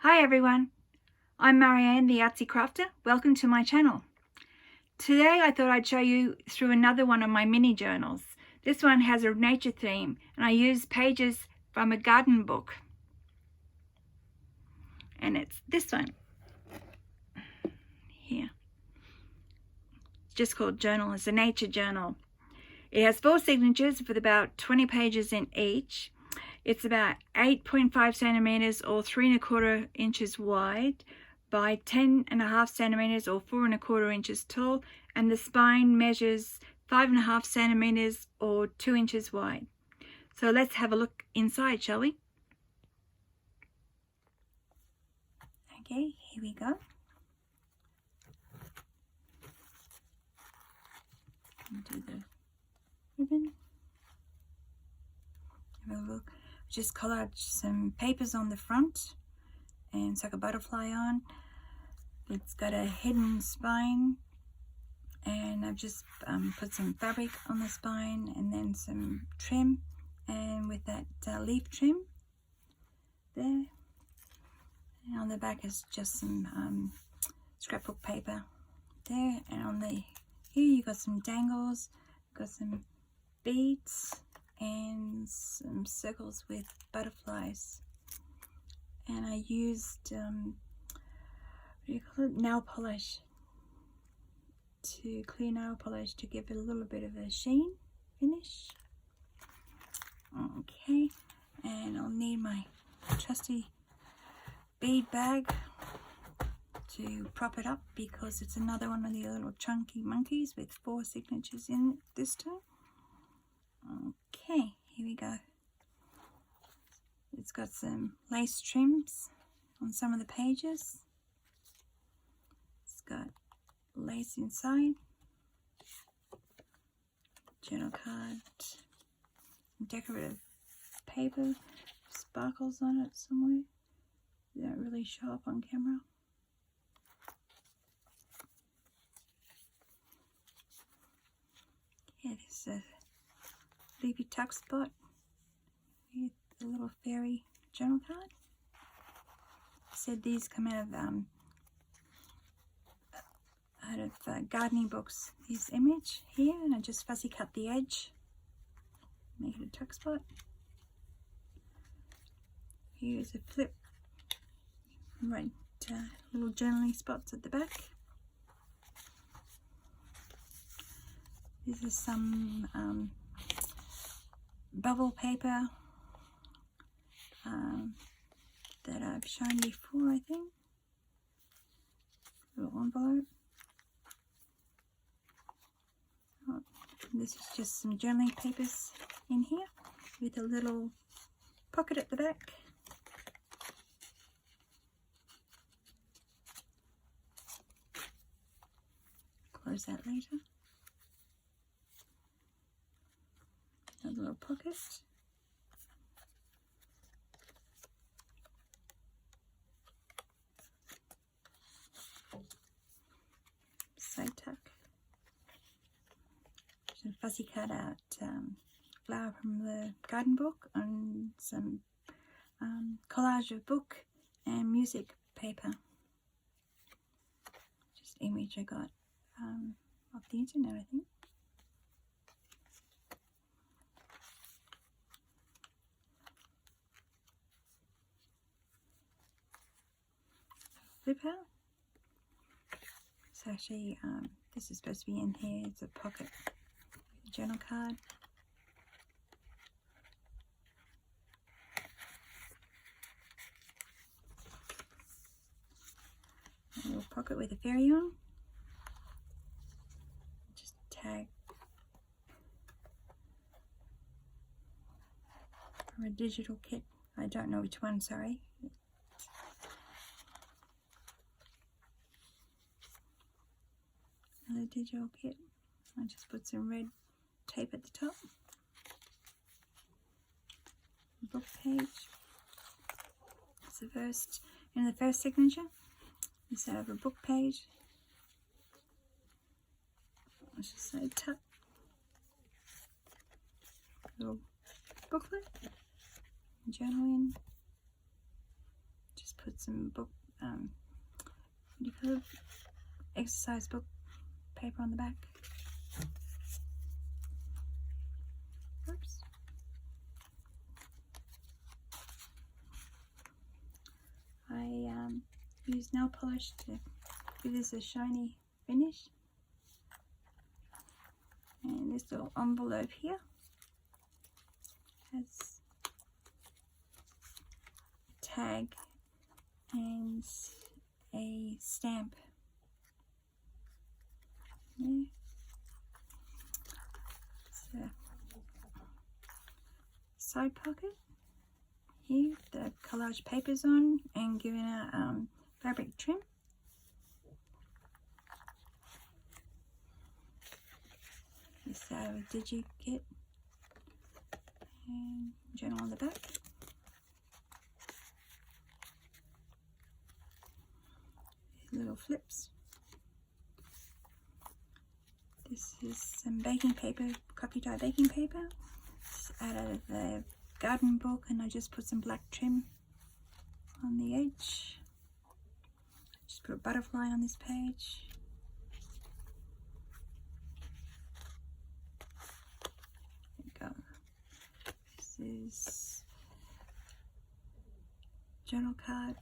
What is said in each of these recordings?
Hi everyone, I'm Marianne the Artsie Crafter. Welcome to my channel. Today I thought I'd show you through another one of my mini journals. This one has a nature theme and I use pages from a garden book. And it's this one here. It's just called Journal. It's a nature journal. It has 4 signatures with about 20 pages in each. It's about 8.5 centimeters or 3¼ inches wide by 10.5 centimeters or 4¼ inches tall, and the spine measures 5.5 centimeters or 2 inches wide. So let's have a look inside, shall we? Okay, here we go. Do the ribbon. Have a look. Just collared some papers on the front and stuck a butterfly on. It's got a hidden spine, and I've just put some fabric on the spine and then some trim, and with that leaf trim there. And on the back is just some scrapbook paper there, and on the here you got some dangles, got some beads and some circles with butterflies. And I used what do you call it, nail polish, clear nail polish to give it a little bit of a sheen finish. Okay, and I'll need my trusty bead bag to prop it up because it's another one of the little chunky monkeys with 4 signatures in it this time. Okay, here we go. It's got some lace trims on some of the pages. It's got lace inside, journal card, some decorative paper, sparkles on it somewhere. They don't really show up on camera. Yeah, this is a sleepy tuck spot with a little fairy journal card. I said these come out of gardening books. This image here, and I just fussy cut the edge, make it a tuck spot. Here's a flip, right, little journaling spots at the back. This is some bubble paper that I've shown before, I think. Little envelope. Oh, this is just some journaling papers in here with a little pocket at the back. Close that later. A little pocket. Side tuck. Some fussy cut out flower from the garden book on some collage of book and music paper. Just image I got off the internet, I think. Flip out. It's actually, this is supposed to be in here. It's a pocket with a journal card. A little pocket with a fairy on. Just tag from a digital kit. I don't know which one, sorry. Another digital kit. I just put some red tape at the top. Book page. It's the first, in the first signature, instead of a book page, let's just say tuck. Little booklet, journal in. Just put some book, what do you call it? Exercise book paper on the back. Oops. I use nail polish to give this a shiny finish. And this little envelope here has a tag and a stamp. Yeah. So, side pocket here, the collage papers on and giving a fabric trim. This out of a digi kit and journal on the back. Little flips. This is some baking paper, coffee dye baking paper. It's out of the garden book, and I just put some black trim on the edge. Just put a butterfly on this page. There we go. This is journal card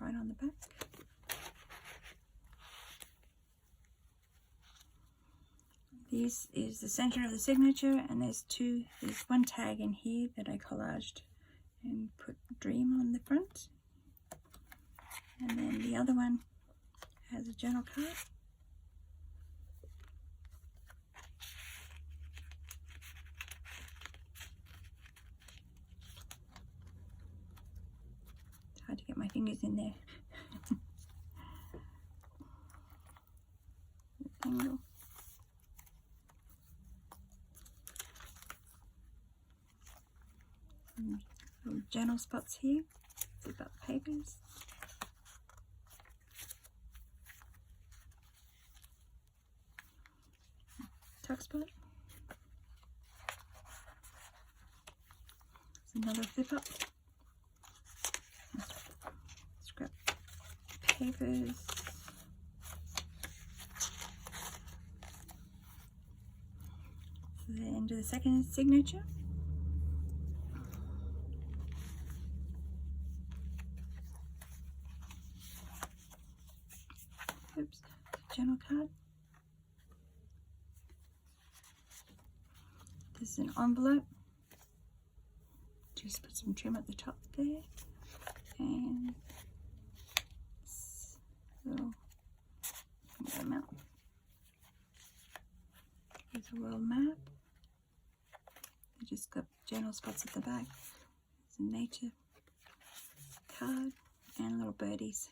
right on the back. This is the center of the signature, and there's one tag in here that I collaged and put dream on the front. And then the other one has a journal card. It's hard to get my fingers in there. Angle. Little journal spots here, zip up papers. Tuck spot. There's another zip up. Scrap papers. To the end of the second signature. Oops, journal card. This is an envelope. Just put some trim at the top there. And this little, get them out. Here's a world map. I just got journal spots at the back. There's a nature card and little birdies.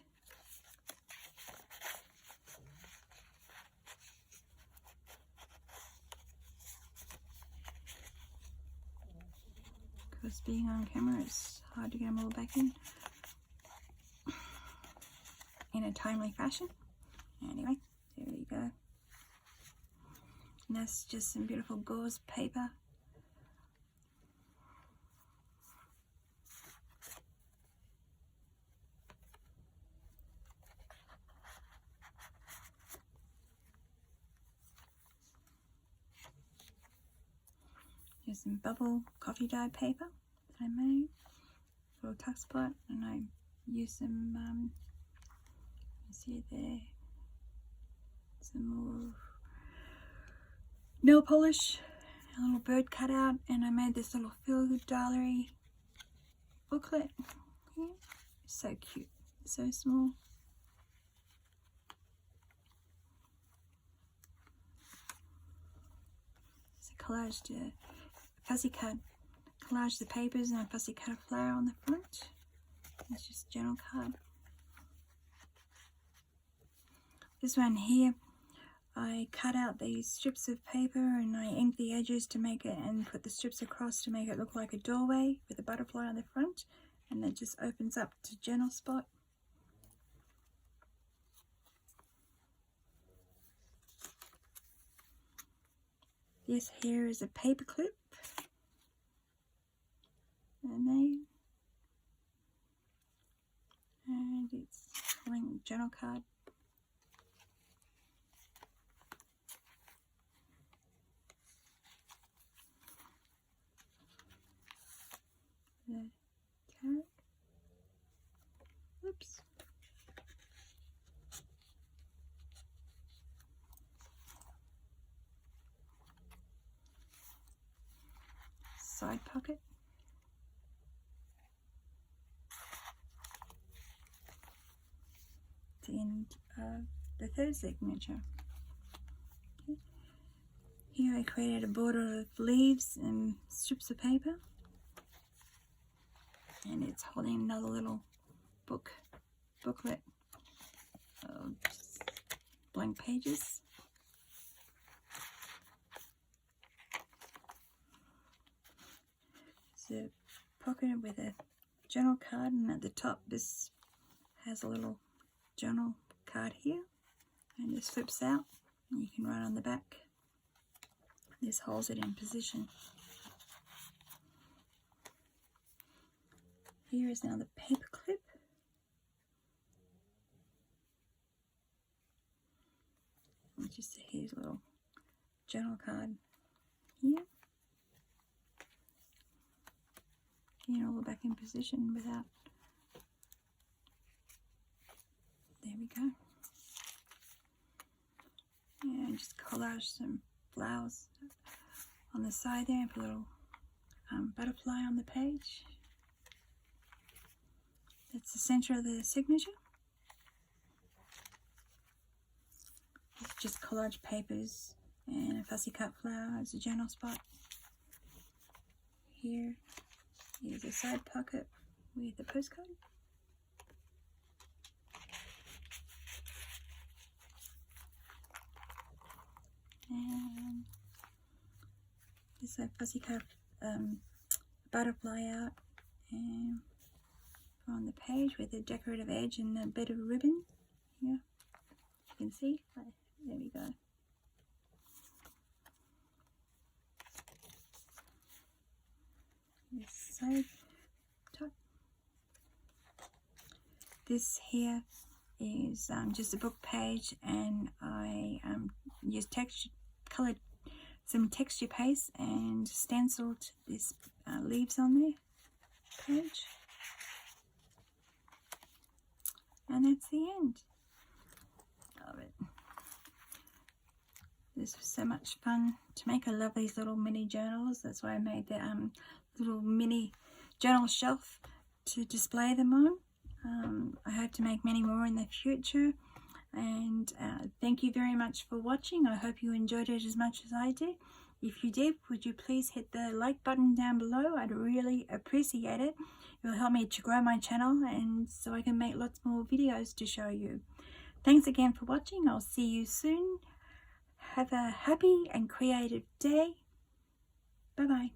Because being on camera, it's hard to get them all back in a timely fashion. Anyway, there you go. And that's just some beautiful gauze paper. Here's some bubble coffee dye paper that I made for a tuck spot, and I used some, you see there, some more nail polish, a little bird cutout, and I made this little feel-good diary booklet here. So cute, so small. It's a collage to fussy cut, collage the papers, and I fussy cut a flower on the front. It's just a journal card. This one here, I cut out these strips of paper and I inked the edges to make it, and put the strips across to make it look like a doorway with a butterfly on the front, and it just opens up to journal spot. This here is a paper clip that I made. journal card. The carrot. Oops. Side pocket. The end of the third signature. Okay. Here I created a border of leaves and strips of paper, and it's holding another little booklet of just blank pages. It's a pocket with a journal card, and at the top this has a little journal card here, and this flips out and you can write on the back. This holds it in position. Here is now the paper clip. And just here's a little journal card here. You know, all back in position without. There we go. And just collage some flowers on the side there, and put a little butterfly on the page. That's the center of the signature. It's just collage papers and a fussy cut flower as a journal spot. Here is a side pocket with a postcard. And there's a fussy cut butterfly out and on the page with a decorative edge and a bit of ribbon. Yeah, you can see. There we go. This side top. This here is just a book page, and I used colored some texture paste and stenciled this leaves on there page, and that's the end of it. This was so much fun to make. I love these little mini journals. That's why I made the little mini journal shelf to display them on. I hope to make many more in the future, and thank you very much for watching. I hope you enjoyed it as much as I did. If you did, would you please hit the like button down below? I'd really appreciate it. It will help me to grow my channel, and so I can make lots more videos to show you. Thanks again for watching. I'll see you soon. Have a happy and creative day. Bye bye.